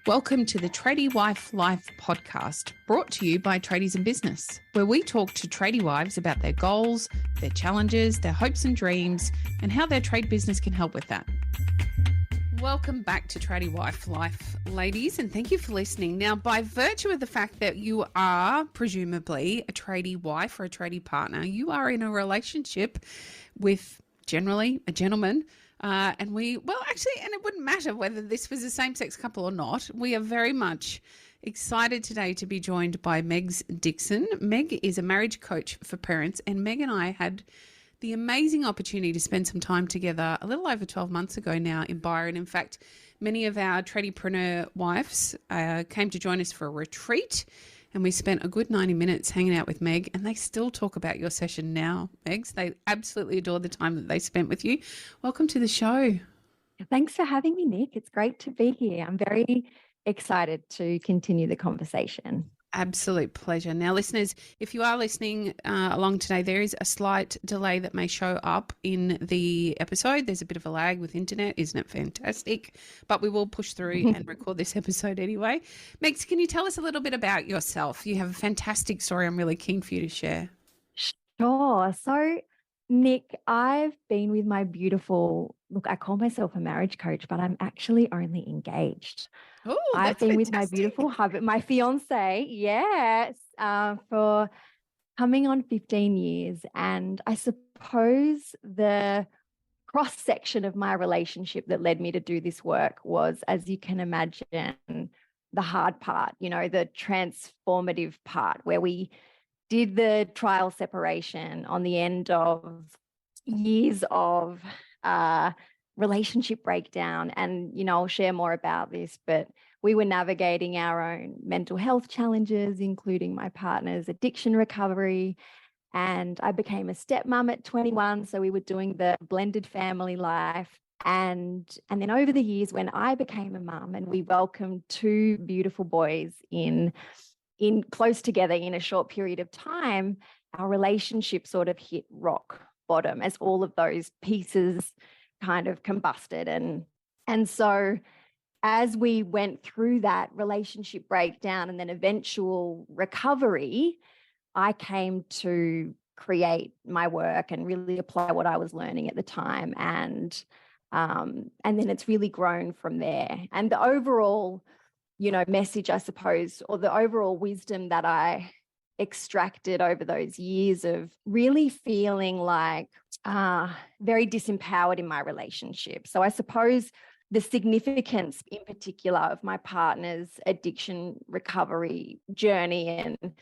Welcome to the Tradie Wife Life podcast, brought to you by Tradies in Business, where we talk to tradie wives about their goals, their challenges, their hopes and dreams, and how their trade business can help with that. Welcome back to Tradie Wife Life, ladies, and thank you for listening. Now, by virtue of the fact that you are presumably a tradie wife or a tradie partner, you are in a relationship with generally a gentleman. And it wouldn't matter whether this was a same-sex couple or not. We are very much excited today to be joined by Megs Dixon. Meg is a marriage coach for parents, and Meg and I had the amazing opportunity to spend some time together a little over 12 months ago now in Byron. In fact, many of our tradiepreneur wives came to join us for a retreat, and we spent a good 90 minutes hanging out with Meg, and they still talk about your session now, Megs. They absolutely adore the time that they spent with you. Welcome to the show. Thanks for having me, Nick. It's great to be here. I'm very excited to continue the conversation. Absolute pleasure. Now, listeners, if you are listening along today, there is a slight delay that may show up in the episode. There's a bit of a lag with internet. Isn't it fantastic? But we will push through and record this episode anyway. Megs, can you tell us a little bit about yourself? You have a fantastic story I'm really keen for you to share. Sure. So, Nick, I've been with my beautiful, look, I call myself a marriage coach, but I'm actually only engaged. Oh, I've been with my beautiful husband, my fiance, yes, for coming on 15 years. And I suppose the cross-section of my relationship that led me to do this work was, as you can imagine, the hard part, the transformative part where we did the trial separation on the end of years of relationship breakdown. And, I'll share more about this, but we were navigating our own mental health challenges, including my partner's addiction recovery. And I became a stepmom at 21. So we were doing the blended family life. And then over the years, when I became a mum and we welcomed two beautiful boys in close together in a short period of time, our relationship sort of hit rock bottom as all of those pieces kind of combusted. And so as we went through that relationship breakdown and then eventual recovery, I came to create my work and really apply what I was learning at the time. And then it's really grown from there. And the overall message, I suppose, or the overall wisdom that I extracted over those years of really feeling like very disempowered in my relationship. So I suppose the significance in particular of my partner's addiction recovery journey and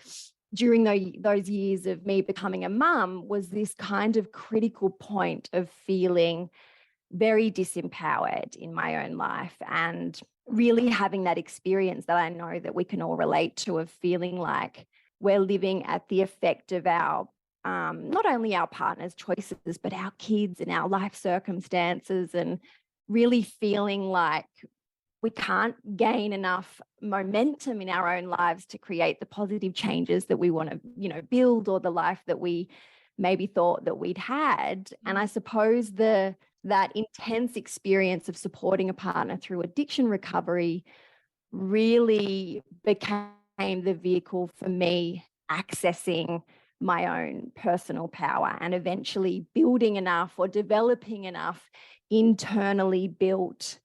during those years of me becoming a mum was this kind of critical point of feeling very disempowered in my own life and really having that experience that I know that we can all relate to of feeling like we're living at the effect of our, not only our partner's choices, but our kids and our life circumstances, and really feeling like we can't gain enough momentum in our own lives to create the positive changes that we want to, build, or the life that we maybe thought that we'd had. And I suppose that intense experience of supporting a partner through addiction recovery really became the vehicle for me accessing my own personal power and eventually building enough or developing enough internally built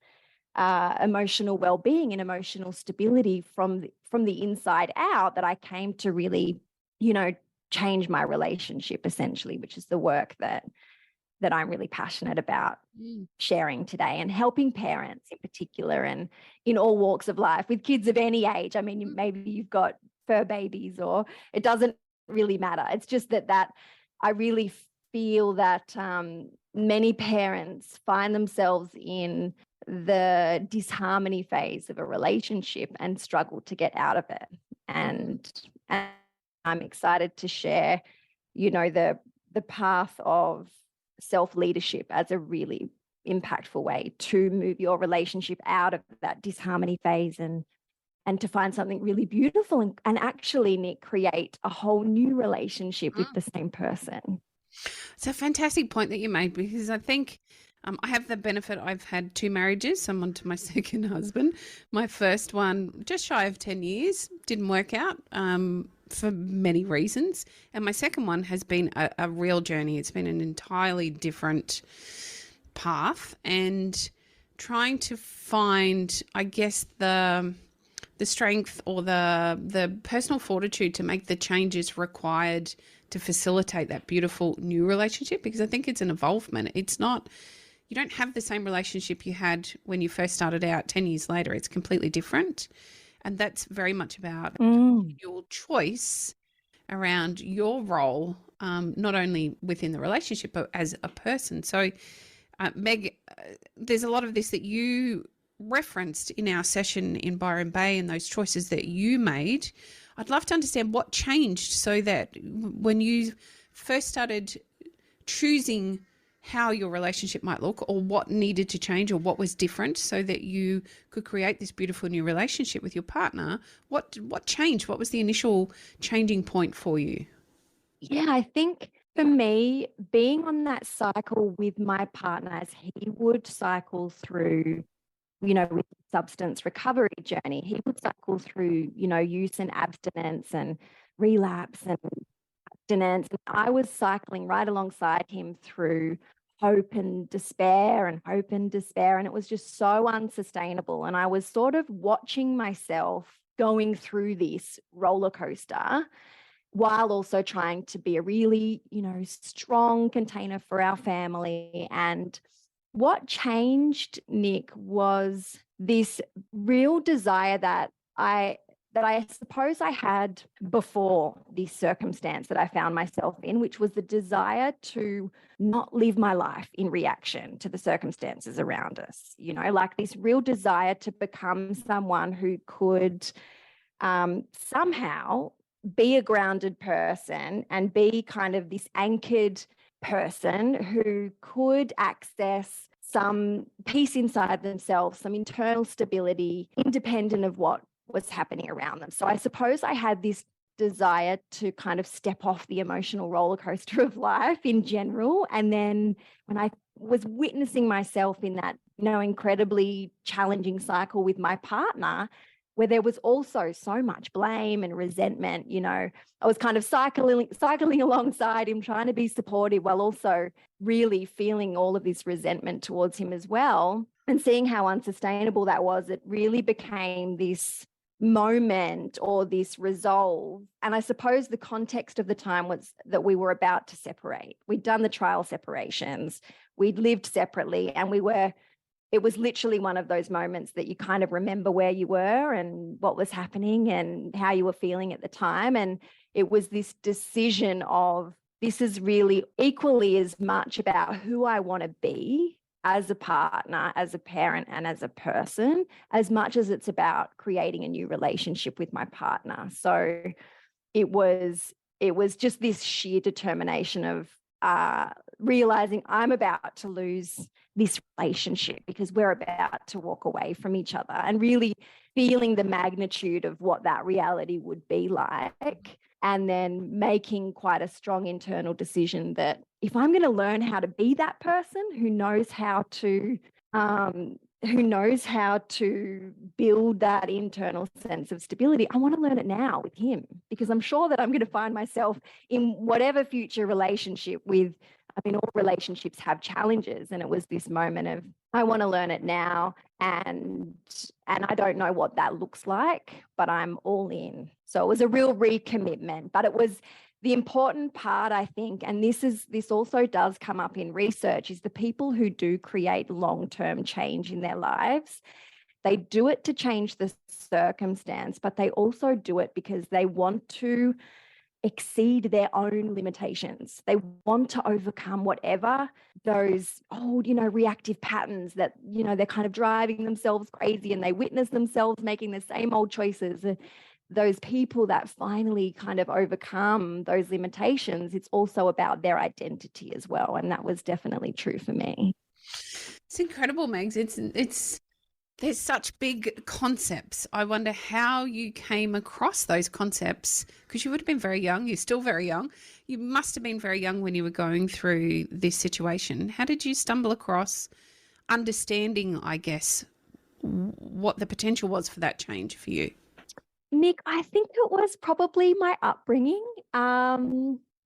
emotional well-being and emotional stability from the inside out that I came to really, change my relationship essentially, which is the work that I'm really passionate about sharing today and helping parents in particular and in all walks of life with kids of any age. I mean, maybe you've got fur babies or it doesn't really matter. It's just that I really feel that many parents find themselves in the disharmony phase of a relationship and struggle to get out of it. And I'm excited to share, the path of self-leadership as a really impactful way to move your relationship out of that disharmony phase and to find something really beautiful and actually, Nick, create a whole new relationship with the same person. It's a fantastic point that you made, because I think I have the benefit, I've had two marriages. I'm on to my second husband. My first one, just shy of 10 years, didn't work out for many reasons. And my second one has been a real journey. It's been an entirely different path, and trying to find, I guess, the strength or the personal fortitude to make the changes required to facilitate that beautiful new relationship, because I think it's an evolvement. It's not, you don't have the same relationship you had when you first started out 10 years later. It's completely different. And that's very much about your choice around your role, not only within the relationship, but as a person. So, Meg, there's a lot of this that you referenced in our session in Byron Bay and those choices that you made. I'd love to understand what changed so that when you first started choosing how your relationship might look, or what needed to change, or what was different so that you could create this beautiful new relationship with your partner, what changed? What was the initial changing point for you? Yeah, I think for me, being on that cycle with my partner, as he would cycle through, with substance recovery journey, he would cycle through, use and abstinence and relapse and abstinence. And I was cycling right alongside him through hope and despair and hope and despair. And it was just so unsustainable. And I was sort of watching myself going through this roller coaster while also trying to be a really, strong container for our family. And what changed, Nick, was this real desire that I suppose I had before this circumstance that I found myself in, which was the desire to not live my life in reaction to the circumstances around us. Like this real desire to become someone who could somehow be a grounded person and be kind of this anchored person who could access some peace inside themselves, some internal stability, independent of what was happening around them. So I suppose I had this desire to kind of step off the emotional roller coaster of life in general. And then when I was witnessing myself in that, incredibly challenging cycle with my partner, where there was also so much blame and resentment, I was kind of cycling alongside him, trying to be supportive while also really feeling all of this resentment towards him as well. And seeing how unsustainable that was, it really became this moment or this resolve. And I suppose the context of the time was that we were about to separate. We'd done the trial separations, we'd lived separately, and it was literally one of those moments that you kind of remember where you were and what was happening and how you were feeling at the time. And it was this decision of, this is really equally as much about who I want to be as a partner, as a parent, and as a person, as much as it's about creating a new relationship with my partner. So it was just this sheer determination of realizing I'm about to lose this relationship because we're about to walk away from each other, and really feeling the magnitude of what that reality would be like. And then making quite a strong internal decision that if I'm going to learn how to be that person who knows how to build that internal sense of stability, I want to learn it now with him, because I'm sure that I'm going to find myself in whatever future relationship with, all relationships have challenges. And it was this moment of, I want to learn it now. And I don't know what that looks like, but I'm all in. So it was a real recommitment, but it was the important part, I think, and this also does come up in research, is the people who do create long-term change in their lives, they do it to change the circumstance, but they also do it because they want to exceed their own limitations. They want to overcome whatever those old, reactive patterns that, they're kind of driving themselves crazy, and they witness themselves making the same old choices. Those people that finally kind of overcome those limitations, it's also about their identity as well. And that was definitely true for me. It's incredible, Megs. It's There's such big concepts. I wonder how you came across those concepts, because you would have been very young. You're still very young. You must have been very young when you were going through this situation. How did you stumble across understanding, I guess, what the potential was for that change for you? Nick, I think it was probably my upbringing.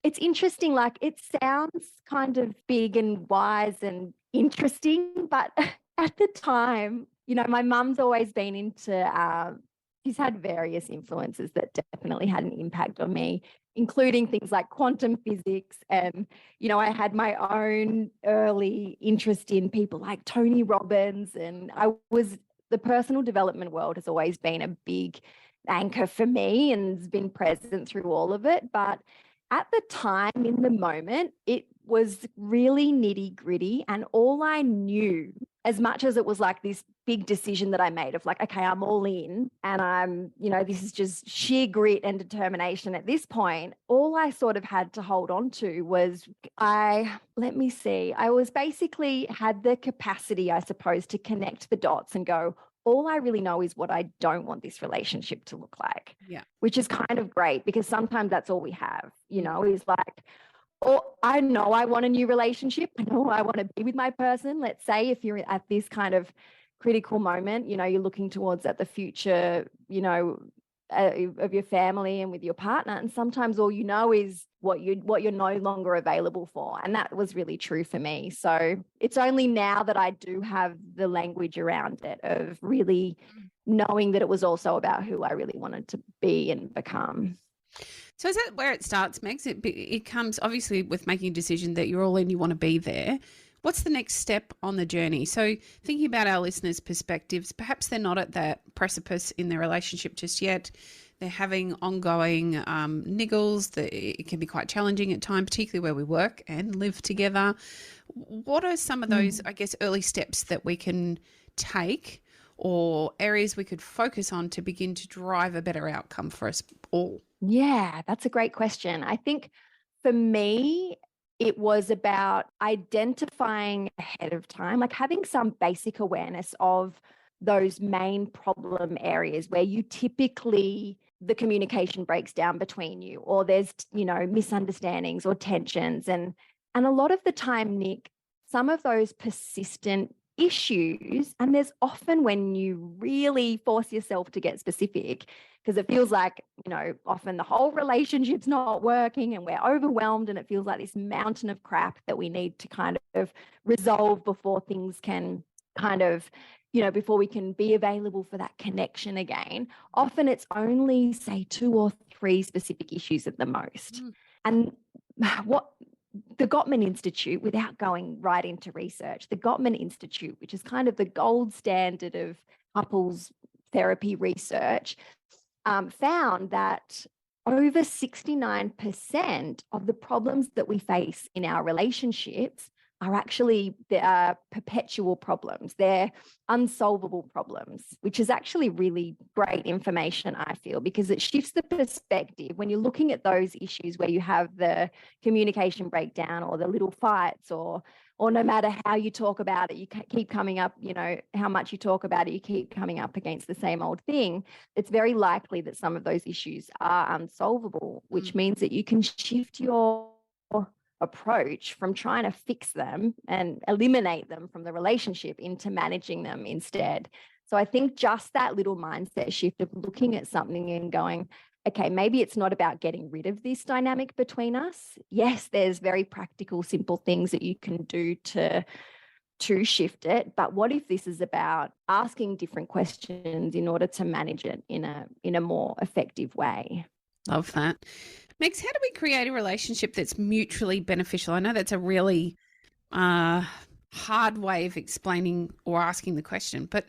It's interesting, like it sounds kind of big and wise and interesting, but at the time, my mum's always been into, she's had various influences that definitely had an impact on me, including things like quantum physics. And, I had my own early interest in people like Tony Robbins. And the personal development world has always been a big anchor for me and has been present through all of it. But at the time, in the moment, it was really nitty gritty. And all I knew, as much as it was like this big decision that I made of like, okay, I'm all in and this is just sheer grit and determination at this point, all I sort of had to hold on to was I was basically had the capacity, I suppose, to connect the dots and go, all I really know is what I don't want this relationship to look like. Yeah. Which is kind of great because sometimes that's all we have, is like, or I know I want a new relationship. I know I want to be with my person. Let's say if you're at this kind of critical moment, you're looking towards at the future, of your family and with your partner. And sometimes all you know is what you're no longer available for. And that was really true for me. So it's only now that I do have the language around it of really knowing that it was also about who I really wanted to be and become. So is that where it starts, Megs? It comes obviously with making a decision that you're all in, you want to be there. What's the next step on the journey? So thinking about our listeners' perspectives, perhaps they're not at that precipice in their relationship just yet. They're having ongoing niggles. It can be quite challenging at times, particularly where we work and live together. What are some of those, I guess, early steps that we can take or areas we could focus on to begin to drive a better outcome for us all? Yeah, that's a great question. I think for me, it was about identifying ahead of time, like having some basic awareness of those main problem areas where you typically the communication breaks down between you or there's, misunderstandings or tensions. And a lot of the time, Nick, some of those persistent issues, and there's often when you really force yourself to get specific, because it feels like, often the whole relationship's not working and we're overwhelmed and it feels like this mountain of crap that we need to kind of resolve before things can kind of, before we can be available for that connection again. Often it's only, say, 2 or 3 specific issues at the most. And what the Gottman Institute, without going right into research, the Gottman Institute, which is kind of the gold standard of couples therapy research, found that over 69% of the problems that we face in our relationships are actually perpetual problems. They're unsolvable problems, which is actually really great information, I feel, because it shifts the perspective when you're looking at those issues where you have the communication breakdown or the little fights or no matter how you talk about it, you keep coming up, how much you talk about it, you keep coming up against the same old thing. It's very likely that some of those issues are unsolvable, which means that you can shift your approach from trying to fix them and eliminate them from the relationship into managing them instead. So I think just that little mindset shift of looking at something and going, okay, maybe it's not about getting rid of this dynamic between us. Yes, there's very practical, simple things that you can do to shift it. But what if this is about asking different questions in order to manage it in a more effective way? Love that. Megs, how do we create a relationship that's mutually beneficial? I know that's a really hard way of explaining or asking the question, but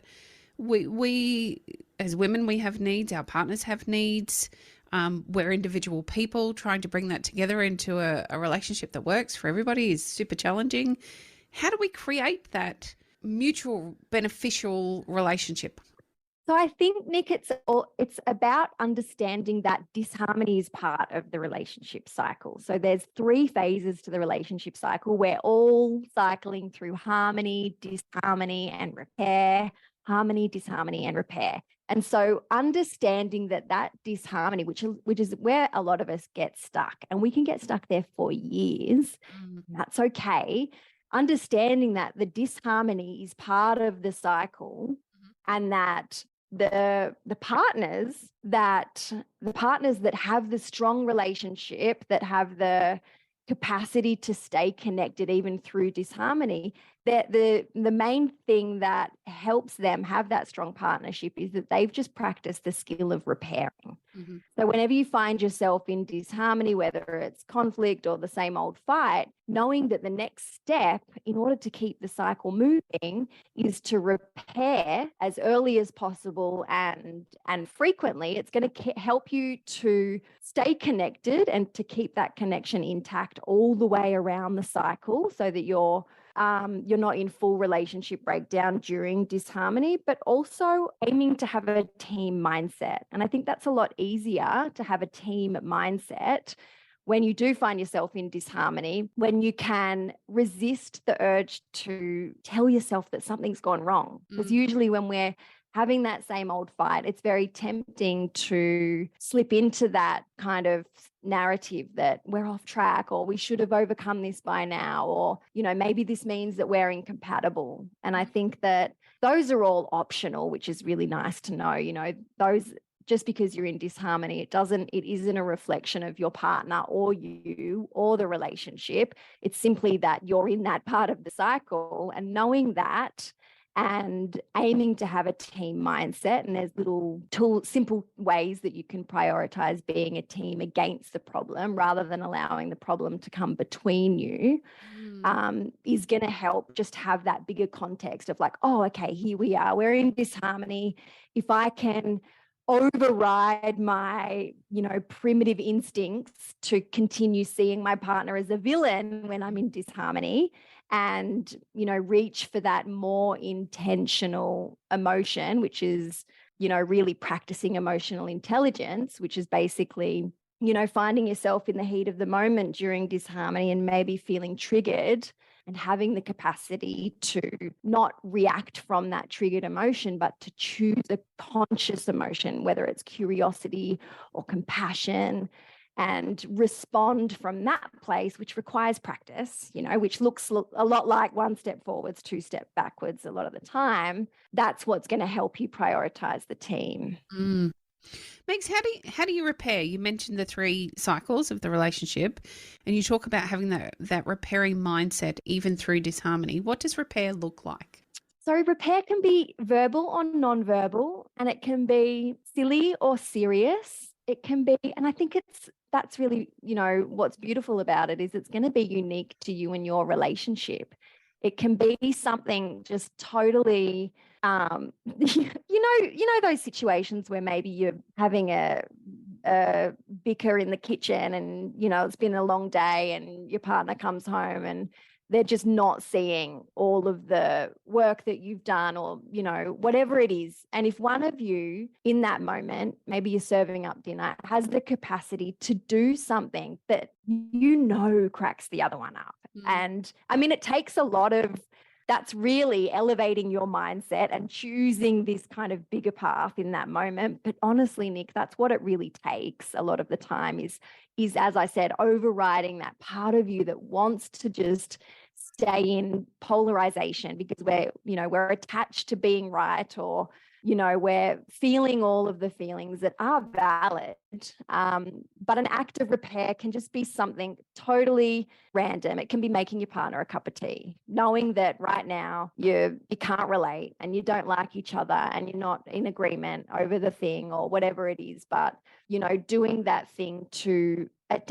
we as women, we have needs, our partners have needs. We're individual people. Trying to bring that together into a relationship that works for everybody is super challenging. How do we create that mutual beneficial relationship? So I think, Nick, it's about understanding that disharmony is part of the relationship cycle. So there's 3 phases to the relationship cycle. We're all cycling through harmony, disharmony, and repair. harmony, disharmony, and repair. And so understanding that disharmony, which is where a lot of us get stuck, and we can get stuck there for years, that's okay. Understanding that the disharmony is part of the cycle, and that the partners that have the strong relationship, that have the capacity to stay connected even through disharmony, that the main thing that helps them have that strong partnership is that they've just practiced the skill of repairing. So whenever you find yourself in disharmony, whether it's conflict or the same old fight, knowing that the next step in order to keep the cycle moving is to repair as early as possible and frequently. It's going to help you to stay connected and to keep that connection intact all the way around the cycle, so that you're not in full relationship breakdown during disharmony, but also aiming to have a team mindset. And I think that's a lot easier to have a team mindset when you do find yourself in disharmony, when you can resist the urge to tell yourself that something's gone wrong. Because usually when we're having that same old fight, it's very tempting to slip into that kind of narrative that we're off track, or we should have overcome this by now, or, maybe this means that we're incompatible. And I think that those are all optional, which is really nice to know, those, just because you're in disharmony, it isn't a reflection of your partner or you or the relationship. It's simply that you're in that part of the cycle, and knowing that and aiming to have a team mindset. And there's little simple ways that you can prioritize being a team against the problem rather than allowing the problem to come between you, is going to help just have that bigger context of like, oh, okay, here we are, we're in disharmony. If I can override my, primitive instincts to continue seeing my partner as a villain when I'm in disharmony, and, reach for that more intentional emotion, which is, really practicing emotional intelligence, which is basically, finding yourself in the heat of the moment during disharmony and maybe feeling triggered, and having the capacity to not react from that triggered emotion, but to choose a conscious emotion, whether it's curiosity or compassion, and respond from that place, which requires practice, which looks a lot like one step forwards, two step backwards a lot of the time. That's what's going to help you prioritize the team. Megs, how do you repair? You mentioned the 3 cycles of the relationship, and you talk about having that repairing mindset even through disharmony. What does repair look like? So repair can be verbal or non-verbal, and it can be silly or serious. It can be, and I think that's really, what's beautiful about it is it's going to be unique to you and your relationship. It can be something just totally, those situations where maybe you're having a bicker in the kitchen, and, it's been a long day, and your partner comes home and they're just not seeing all of the work that you've done, or, whatever it is. And if one of you in that moment, maybe you're serving up dinner, has the capacity to do something that cracks the other one up. And I mean, it takes a lot of, that's really elevating your mindset and choosing this kind of bigger path in that moment. But honestly, Nick, that's what it really takes a lot of the time is, as I said, overriding that part of you that wants to just stay in polarization because we're attached to being right, or, we're feeling all of the feelings that are valid. But an act of repair can just be something totally random. It can be making your partner a cup of tea, knowing that right now you can't relate and you don't like each other and you're not in agreement over the thing or whatever it is, but, doing that thing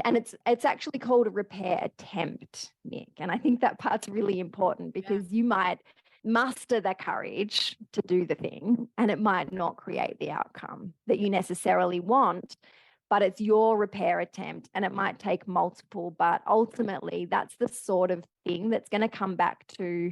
and it's actually called a repair attempt, Nick. And I think that part's really important because you might muster the courage to do the thing and it might not create the outcome that you necessarily want, but it's your repair attempt and it might take multiple, but ultimately that's the sort of thing that's going to come back to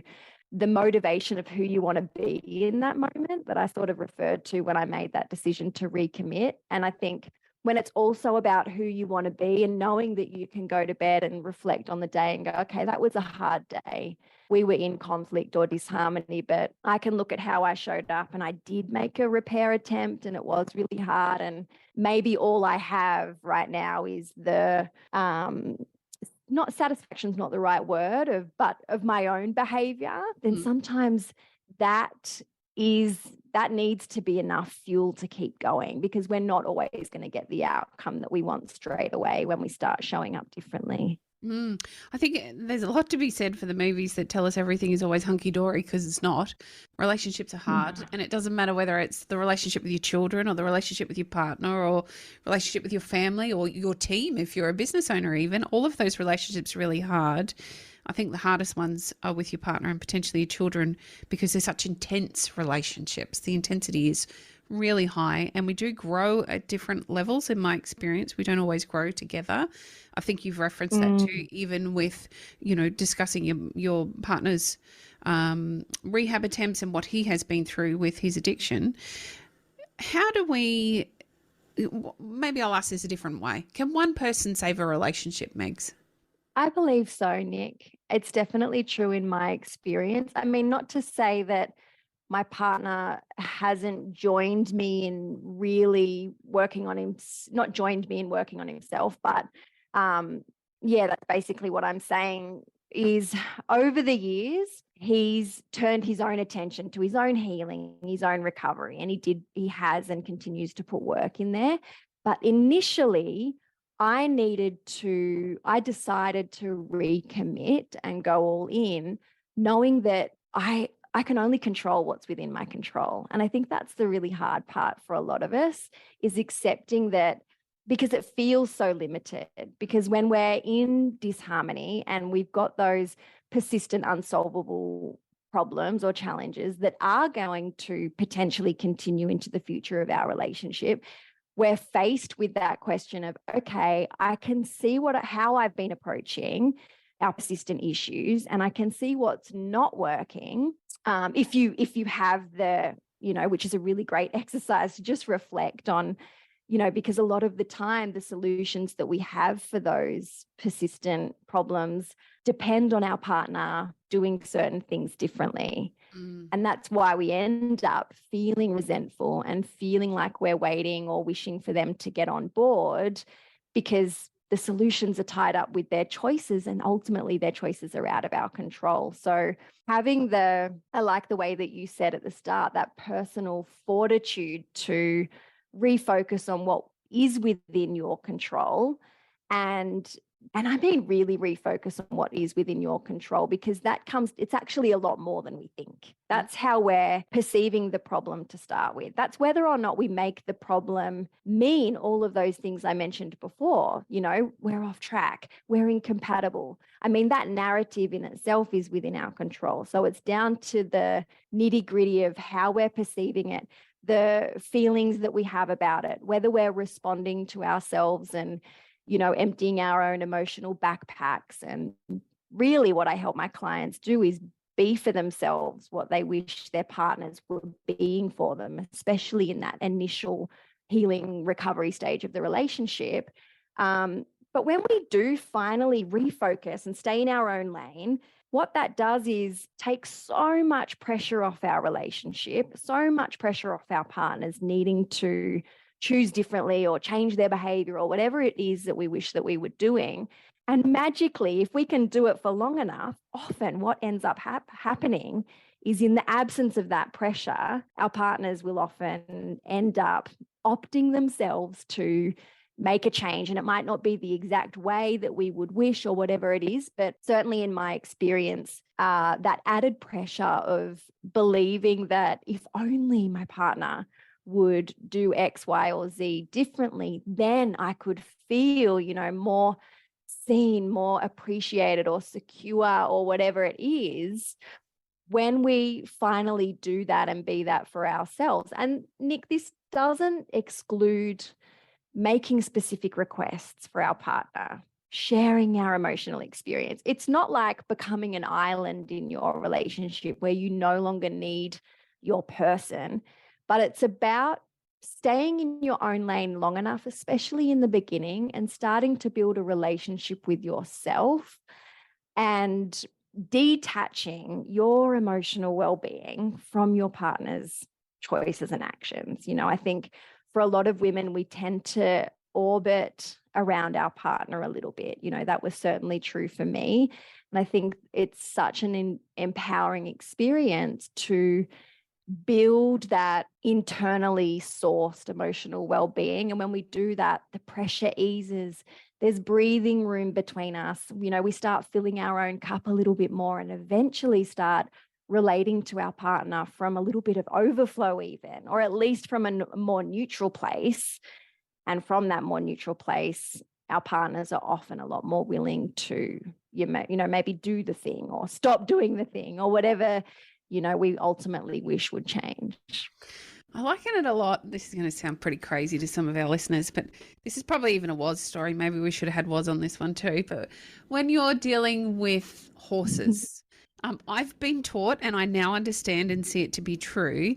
the motivation of who you want to be in that moment that I sort of referred to when I made that decision to recommit. And I think when it's also about who you want to be, and knowing that you can go to bed and reflect on the day and go, okay, that was a hard day. We were in conflict or disharmony, but I can look at how I showed up, and I did make a repair attempt and it was really hard. And maybe all I have right now is the, not satisfaction's not the right word, but of my own behavior. Then sometimes that needs to be enough fuel to keep going, because we're not always going to get the outcome that we want straight away when we start showing up differently. I think there's a lot to be said for the movies that tell us everything is always hunky-dory, because it's not. Relationships are hard, and it doesn't matter whether it's the relationship with your children or the relationship with your partner or relationship with your family or your team if you're a business owner even. All of those relationships are really hard. I think the hardest ones are with your partner and potentially your children, because they're such intense relationships. The intensity is really high, and we do grow at different levels. In my experience, we don't always grow together. I think you've referenced that too, even with, discussing your partner's rehab attempts and what he has been through with his addiction. How do we, maybe I'll ask this a different way. Can one person save a relationship, Megs? I believe so, Nick. It's definitely true in my experience. I mean, not to say that my partner hasn't joined me in really working on him, not joined me in working on himself, but that's basically what I'm saying is over the years, he's turned his own attention to his own healing, his own recovery, and he has and continues to put work in there. But initially, I decided to recommit and go all in, knowing that I can only control what's within my control. And I think that's the really hard part for a lot of us, is accepting that, because it feels so limited. Because when we're in disharmony and we've got those persistent, unsolvable problems or challenges that are going to potentially continue into the future of our relationship, we're faced with that question of, okay, I can see how I've been approaching our persistent issues, and I can see what's not working. If you have which is a really great exercise to just reflect on, because a lot of the time the solutions that we have for those persistent problems depend on our partner doing certain things differently. And that's why we end up feeling resentful and feeling like we're waiting or wishing for them to get on board, because the solutions are tied up with their choices, and ultimately their choices are out of our control. So having I like the way that you said at the start, that personal fortitude to refocus on what is within your control, and I mean really refocus on what is within your control, because it's actually a lot more than we think. That's how we're perceiving the problem to start with. That's whether or not we make the problem mean all of those things I mentioned before. We're off track, we're incompatible. I mean, that narrative in itself is within our control. So it's down to the nitty-gritty of how we're perceiving it, the feelings that we have about it, whether we're responding to ourselves and emptying our own emotional backpacks. And really what I help my clients do is be for themselves what they wish their partners were being for them, especially in that initial healing recovery stage of the relationship. But when we do finally refocus and stay in our own lane, what that does is take so much pressure off our relationship, so much pressure off our partners needing to choose differently or change their behavior or whatever it is that we wish that we were doing. And magically, if we can do it for long enough, often what ends up happening is, in the absence of that pressure, our partners will often end up opting themselves to make a change. And it might not be the exact way that we would wish or whatever it is, but certainly in my experience, that added pressure of believing that if only my partner would do X, Y, or Z differently, then I could feel, more seen, more appreciated or secure or whatever it is, when we finally do that and be that for ourselves. And Nick, this doesn't exclude making specific requests for our partner, sharing our emotional experience. It's not like becoming an island in your relationship where you no longer need your person, but it's about staying in your own lane long enough, especially in the beginning, and starting to build a relationship with yourself and detaching your emotional well-being from your partner's choices and actions. I think for a lot of women, we tend to orbit around our partner a little bit. That was certainly true for me. And I think it's such an empowering experience to build that internally sourced emotional well-being. And when we do that, the pressure eases. There's breathing room between us. We start filling our own cup a little bit more and eventually start relating to our partner from a little bit of overflow even, or at least from a more neutral place. And from that more neutral place, our partners are often a lot more willing to, maybe do the thing or stop doing the thing or whatever, we ultimately wish would change. I liken it a lot. This is going to sound pretty crazy to some of our listeners, but this is probably even a Woz story. Maybe we should have had Woz on this one too. But when you're dealing with horses, I've been taught, and I now understand and see it to be true,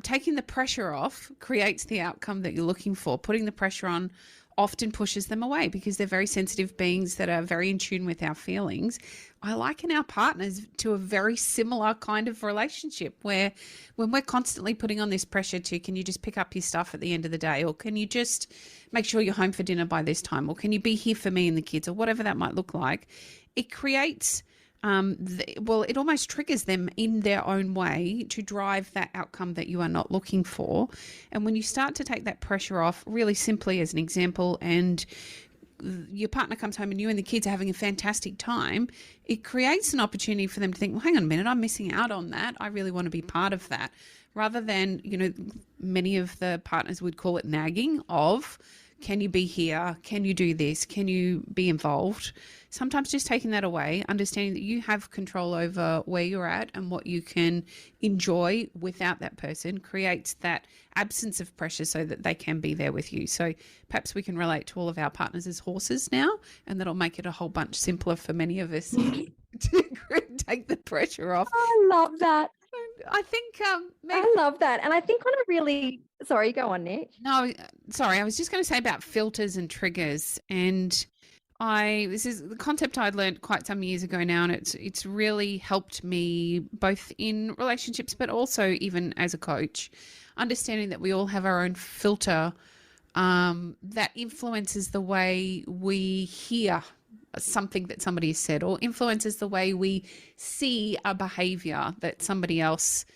taking the pressure off creates the outcome that you're looking for. Putting the pressure on often pushes them away because they're very sensitive beings that are very in tune with our feelings. I liken our partners to a very similar kind of relationship where when we're constantly putting on this pressure to, can you just pick up your stuff at the end of the day? Or can you just make sure you're home for dinner by this time? Or can you be here for me and the kids? Or whatever that might look like. It creates it almost triggers them in their own way to drive that outcome that you are not looking for. And when you start to take that pressure off, really simply as an example, and your partner comes home and you and the kids are having a fantastic time, it creates an opportunity for them to think, well, hang on a minute, I'm missing out on that. I really want to be part of that. Rather than, many of the partners would call it nagging of, can you be here? Can you do this? Can you be involved? Sometimes just taking that away, understanding that you have control over where you're at and what you can enjoy without that person creates that absence of pressure so that they can be there with you. So perhaps we can relate to all of our partners as horses now, and that'll make it a whole bunch simpler for many of us to take the pressure off. I love that. I think I love that. And I think on a really, sorry, go on, Nick. No, sorry, I was just going to say about filters and triggers. And this is the concept I'd learned quite some years ago now, and it's really helped me both in relationships, but also even as a coach, understanding that we all have our own filter that influences the way we hear something that somebody has said, or influences the way we see a behavior that somebody else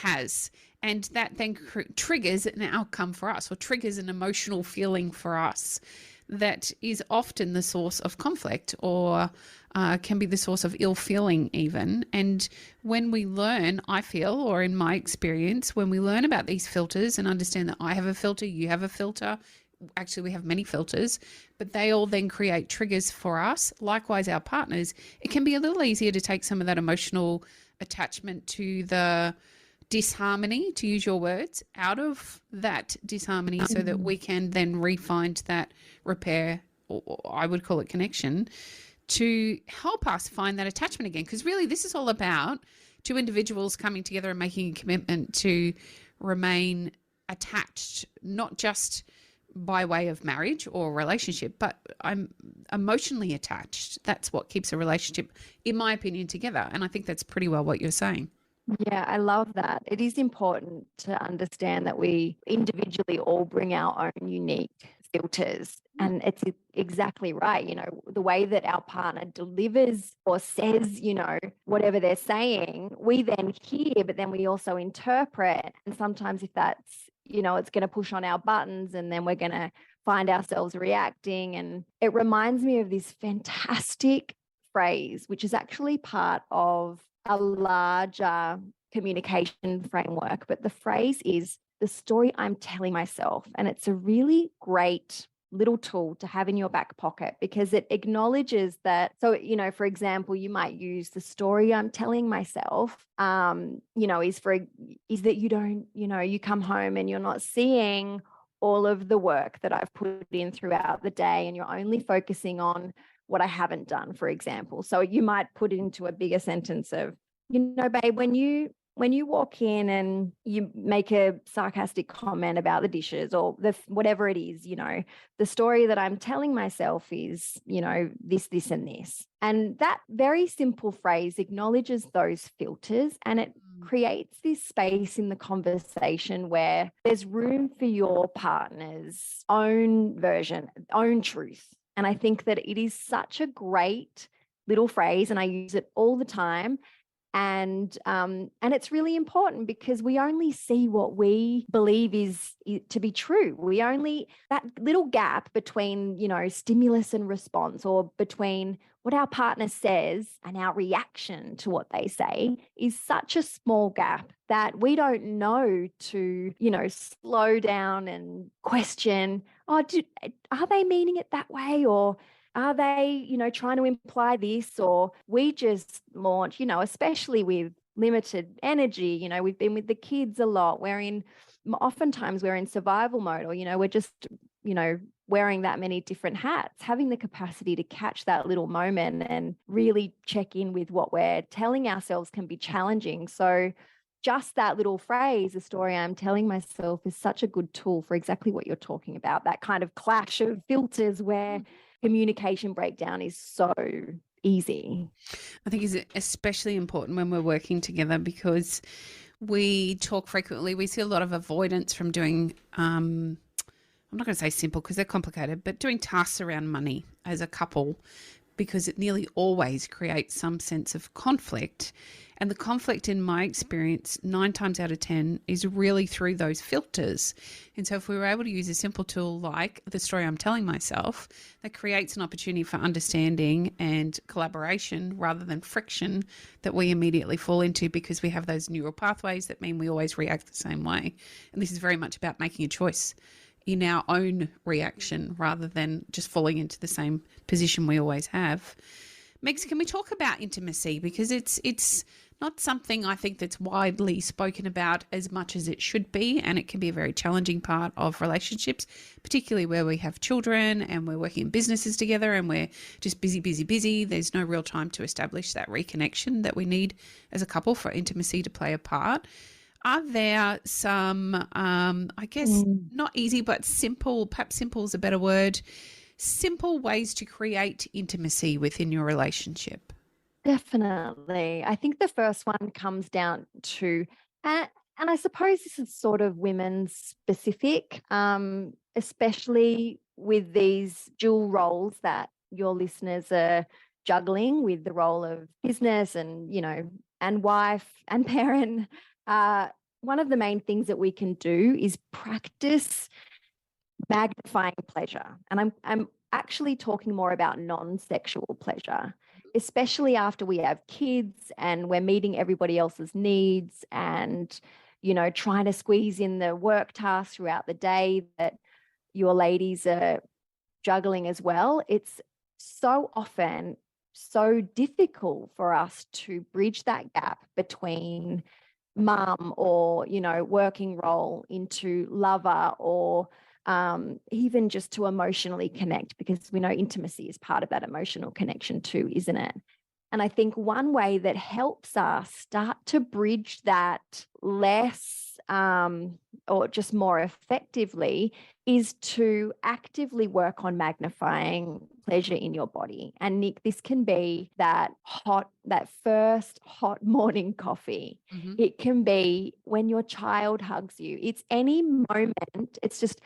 has. And that then triggers an outcome for us, or triggers an emotional feeling for us that is often the source of conflict, or can be the source of ill feeling even. And when we learn, I feel, or in my experience, when we learn about these filters and understand that I have a filter, you have a filter, actually we have many filters, but they all then create triggers for us. Likewise, our partners, it can be a little easier to take some of that emotional attachment to the disharmony, to use your words, out of that disharmony so that we can then re-find that repair, or I would call it connection, to help us find that attachment again. Because really this is all about two individuals coming together and making a commitment to remain attached, not just by way of marriage or relationship, but I'm emotionally attached. That's what keeps a relationship, in my opinion, together. And I think that's pretty well what you're saying. Yeah, I love that. It is important to understand that we individually all bring our own unique filters. And it's exactly right. The way that our partner delivers or says, whatever they're saying, we then hear, but then we also interpret. And sometimes if that's, it's going to push on our buttons, and then we're going to find ourselves reacting. And it reminds me of this fantastic phrase, which is actually part of a larger communication framework. But the phrase is the story I'm telling myself. And it's a really great little tool to have in your back pocket, because it acknowledges that. So, for example, you might use the story I'm telling myself, is that you don't, you come home and you're not seeing all of the work that I've put in throughout the day, and you're only focusing on what I haven't done, for example. So you might put it into a bigger sentence of, babe, when you when you walk in and you make a sarcastic comment about the dishes or whatever it is, the story that I'm telling myself is, this, and this. And that very simple phrase acknowledges those filters, and it creates this space in the conversation where there's room for your partner's own version, own truth. And I think that it is such a great little phrase, and I use it all the time. And it's really important because we only see what we believe is to be true. We only, that little gap between, stimulus and response, or between what our partner says and our reaction to what they say, is such a small gap that we don't know to, slow down and question, are they meaning it that way? Or are they, trying to imply this? Or we just launch, especially with limited energy, we've been with the kids a lot. Oftentimes we're in survival mode, or, we're just, wearing that many different hats. Having the capacity to catch that little moment and really check in with what we're telling ourselves can be challenging. So just that little phrase, the story I'm telling myself, is such a good tool for exactly what you're talking about, that kind of clash of filters where communication breakdown is so easy. I think it's especially important when we're working together because we talk frequently. We see a lot of avoidance from doing, I'm not going to say simple because they're complicated, but doing tasks around money as a couple, because it nearly always creates some sense of conflict. And the conflict, in my experience, 9 times out of 10 is really through those filters. And so if we were able to use a simple tool like the story I'm telling myself, that creates an opportunity for understanding and collaboration rather than friction that we immediately fall into because we have those neural pathways that mean we always react the same way. And this is very much about making a choice in our own reaction rather than just falling into the same position we always have. Megs, can we talk about intimacy? Because it's not something I think that's widely spoken about as much as it should be, and it can be a very challenging part of relationships, particularly where we have children and we're working in businesses together and we're just busy. There's no real time to establish that reconnection that we need as a couple for intimacy to play a part. Are there some, I guess, not easy, but simple, perhaps simple is a better word, simple ways to create intimacy within your relationship? Definitely. I think the first one comes down to, and I suppose this is sort of women's specific, especially with these dual roles that your listeners are juggling with, the role of business and, and wife and parent. One of the main things that we can do is practice magnifying pleasure. And I'm actually talking more about non-sexual pleasure, especially after we have kids and we're meeting everybody else's needs and, trying to squeeze in the work tasks throughout the day that your ladies are juggling as well. It's so often so difficult for us to bridge that gap between mum or, working role into lover, or even just to emotionally connect, because we know intimacy is part of that emotional connection too, isn't it? And I think one way that helps us start to bridge that less or just more effectively is to actively work on magnifying pleasure in your body. And Nick, this can be that first hot morning coffee. Mm-hmm. It can be when your child hugs you. It's any moment. It's just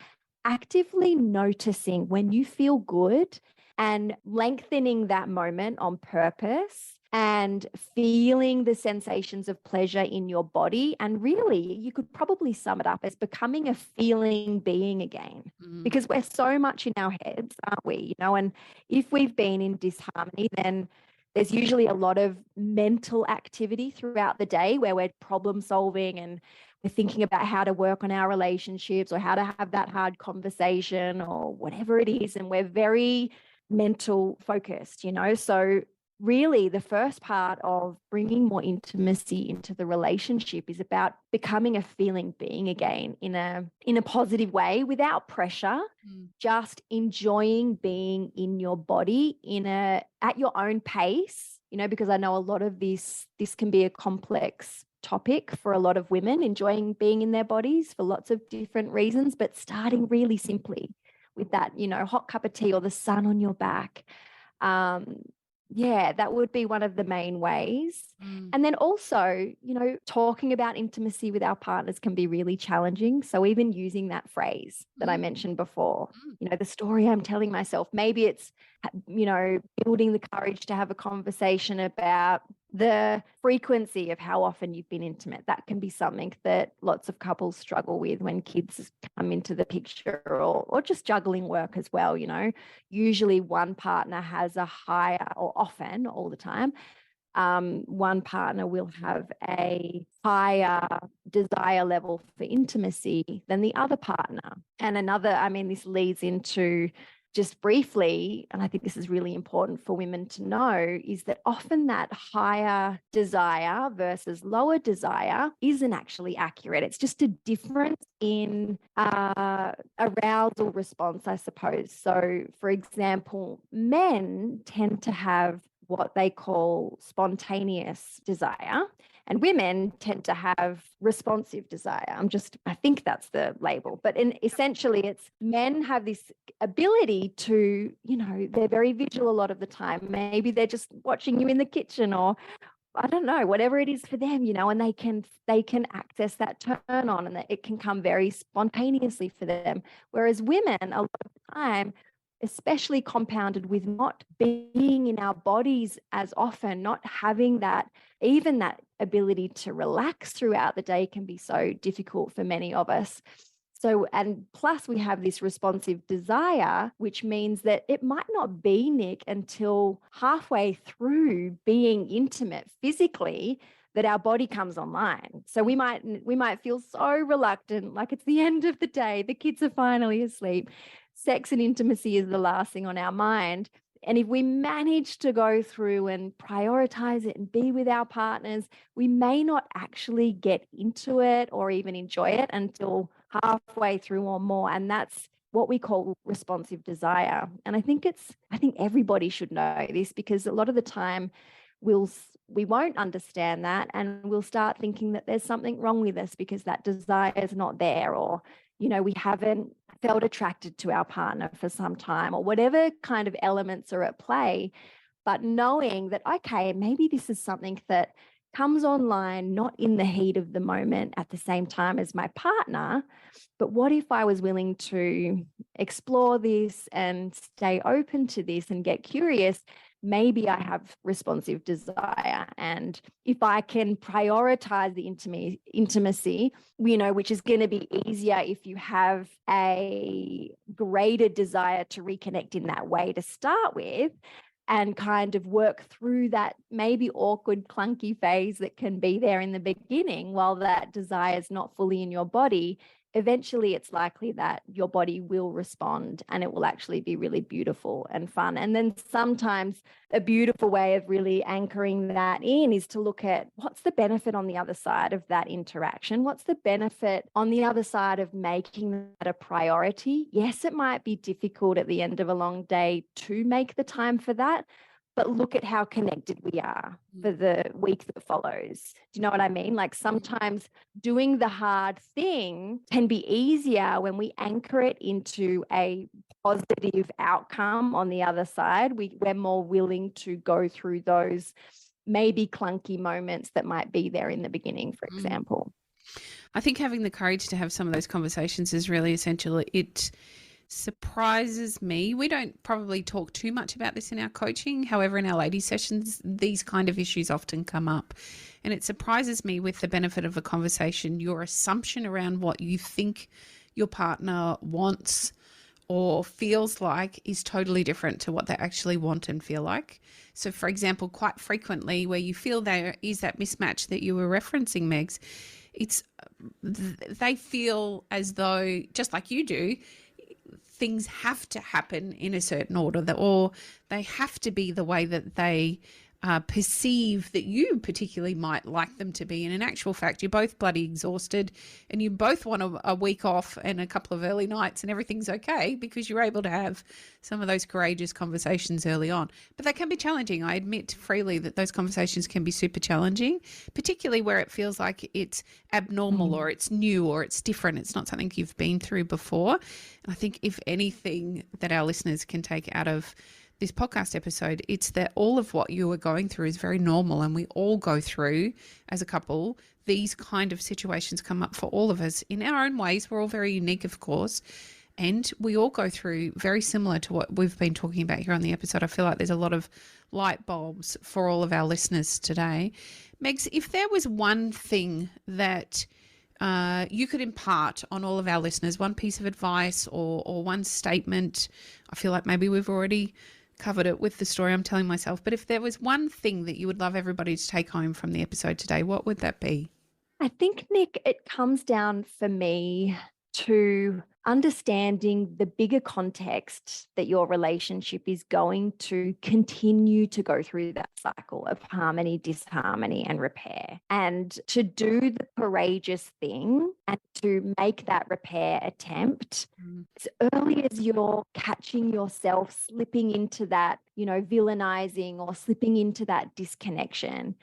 actively noticing when you feel good and lengthening that moment on purpose and feeling the sensations of pleasure in your body. And really, you could probably sum it up as becoming a feeling being again, because we're so much in our heads, aren't we? And if we've been in disharmony, then there's usually a lot of mental activity throughout the day where we're problem solving and we're thinking about how to work on our relationships or how to have that hard conversation or whatever it is. And we're very mental focused, So really the first part of bringing more intimacy into the relationship is about becoming a feeling being again in a positive way without pressure, just enjoying being in your body at your own pace, because I know a lot of this can be a complex topic for a lot of women, enjoying being in their bodies for lots of different reasons, but starting really simply with that, you know, hot cup of tea or the sun on your back. Yeah, that would be one of the main ways. And then also, you know, talking about intimacy with our partners can be really challenging. So even using that phrase that I mentioned before, you know, the story I'm telling myself, maybe it's, you know, building the courage to have a conversation about the frequency of how often you've been intimate. That can be something that lots of couples struggle with when kids come into the picture, or just juggling work as well. You know, usually one partner has a higher, or often all the time, one partner will have a higher desire level for intimacy than the other partner. And another, I mean, this leads into, just briefly, and I think this is really important for women to know, is that often that higher desire versus lower desire isn't actually accurate. It's just a difference in arousal response, I suppose. So, for example, men tend to have what they call spontaneous desire, and women tend to have responsive desire. I think that's the label. But essentially, it's men have this ability to, you know, they're very visual a lot of the time. Maybe they're just watching you in the kitchen, or I don't know, whatever it is for them, you know, and they can access that turn on, and that it can come very spontaneously for them. Whereas women, a lot of the time, especially compounded with not being in our bodies as often, not having that, even that ability to relax throughout the day, can be so difficult for many of us. So, and plus we have this responsive desire, which means that it might not be, Nick, until halfway through being intimate physically that our body comes online. So we might feel so reluctant, like it's the end of the day, the kids are finally asleep. Sex and intimacy is the last thing on our mind. And if we manage to go through and prioritize it and be with our partners, we may not actually get into it or even enjoy it until halfway through or more. And that's what we call responsive desire. And I think everybody should know this, because a lot of the time we won't understand that, and we'll start thinking that there's something wrong with us because that desire is not there, or, you know, we haven't felt attracted to our partner for some time, or whatever kind of elements are at play. But knowing that, okay, maybe this is something that comes online, not in the heat of the moment at the same time as my partner, but what if I was willing to explore this and stay open to this and get curious? Maybe I have responsive desire. And if I can prioritize the intimacy, you know, which is going to be easier if you have a greater desire to reconnect in that way to start with, and kind of work through that maybe awkward, clunky phase that can be there in the beginning while that desire is not fully in your body. Eventually it's likely that your body will respond, and it will actually be really beautiful and fun. And then sometimes a beautiful way of really anchoring that in is to look at what's the benefit on the other side of that interaction? What's the benefit on the other side of making that a priority? Yes, it might be difficult at the end of a long day to make the time for that, but look at how connected we are for the week that follows. Do you know what I mean? Like sometimes doing the hard thing can be easier when we anchor it into a positive outcome on the other side. We're more willing to go through those maybe clunky moments that might be there in the beginning, for example. I think having the courage to have some of those conversations is really essential. It surprises me. We don't probably talk too much about this in our coaching. However, in our ladies sessions, these kind of issues often come up. And it surprises me, with the benefit of a conversation, your assumption around what you think your partner wants or feels like is totally different to what they actually want and feel like. So, for example, quite frequently where you feel there is that mismatch that you were referencing, Megs, they feel as though, just like you do, things have to happen in a certain order, or they have to be the way that they perceive that you particularly might like them to be. And in actual fact, you're both bloody exhausted and you both want a week off and a couple of early nights and everything's okay because you're able to have some of those courageous conversations early on. But they can be challenging. I admit freely that those conversations can be super challenging, particularly where it feels like it's abnormal or it's new or it's different. It's not something you've been through before. And I think if anything that our listeners can take out of this podcast episode, it's that all of what you are going through is very normal, and we all go through as a couple. These kind of situations come up for all of us in our own ways. We're all very unique, of course, and we all go through very similar to what we've been talking about here on the episode. I feel like there's a lot of light bulbs for all of our listeners today. Megs, if there was one thing that you could impart on all of our listeners, one piece of advice or one statement, I feel like maybe we've already covered it with the story I'm telling myself, but if there was one thing that you would love everybody to take home from the episode today, what would that be? I think, Nick, it comes down for me to understanding the bigger context that your relationship is going to continue to go through that cycle of harmony, disharmony, and repair. And to do the courageous thing and to make that repair attempt as early as you're catching yourself slipping into that, villainizing or slipping into that disconnection,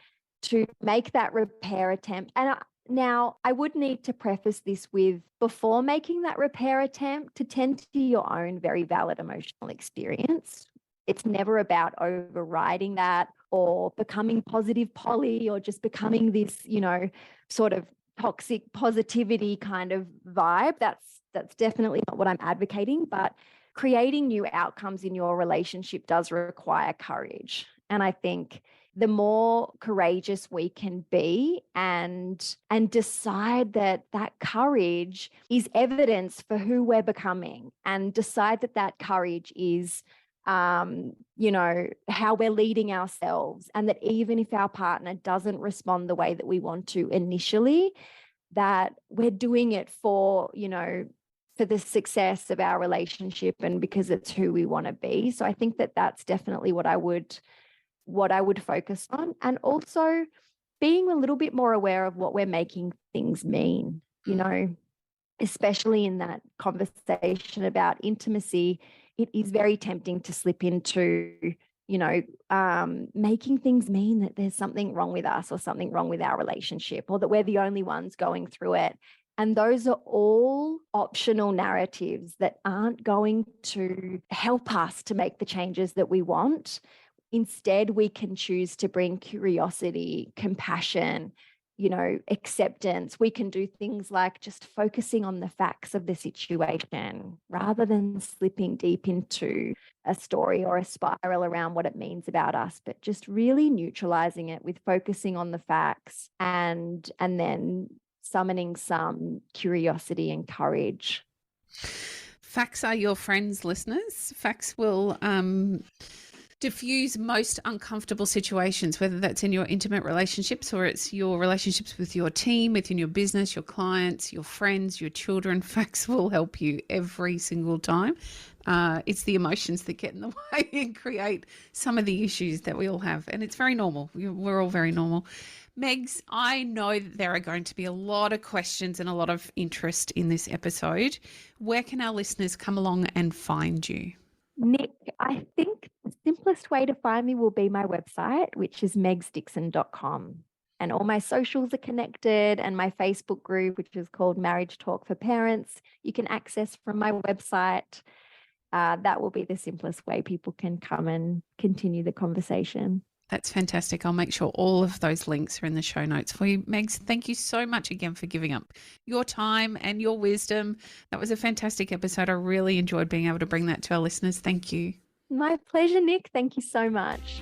to make that repair attempt. And now, I would need to preface this with, before making that repair attempt, to tend to your own very valid emotional experience. It's never about overriding that or becoming positive Polly or just becoming this, sort of toxic positivity kind of vibe. That's definitely not what I'm advocating, but creating new outcomes in your relationship does require courage. And I think the more courageous we can be and decide that courage is evidence for who we're becoming, and decide that courage is, how we're leading ourselves, and that even if our partner doesn't respond the way that we want to initially, that we're doing it for the success of our relationship and because it's who we want to be. So I think that's definitely what I would focus on. And also being a little bit more aware of what we're making things mean, especially in that conversation about intimacy. It is very tempting to slip into, making things mean that there's something wrong with us or something wrong with our relationship, or that we're the only ones going through it. And those are all optional narratives that aren't going to help us to make the changes that we want. Instead, we can choose to bring curiosity, compassion, acceptance. We can do things like just focusing on the facts of the situation rather than slipping deep into a story or a spiral around what it means about us, but just really neutralizing it with focusing on the facts and then summoning some curiosity and courage. Facts are your friends, listeners. Facts will diffuse most uncomfortable situations, whether that's in your intimate relationships or it's your relationships with your team, within your business, your clients, your friends, your children. Facts will help you every single time. It's the emotions that get in the way and create some of the issues that we all have. And it's very normal. We're all very normal. Megs, I know that there are going to be a lot of questions and a lot of interest in this episode. Where can our listeners come along and find you? Nick, I think the simplest way to find me will be my website, which is megsdixon.com. And all my socials are connected, and my Facebook group, which is called Marriage Talk for Parents, you can access from my website. That will be the simplest way people can come and continue the conversation. That's fantastic. I'll make sure all of those links are in the show notes for you. Megs, thank you so much again for giving up your time and your wisdom. That was a fantastic episode. I really enjoyed being able to bring that to our listeners. Thank you. My pleasure, Nick. Thank you so much.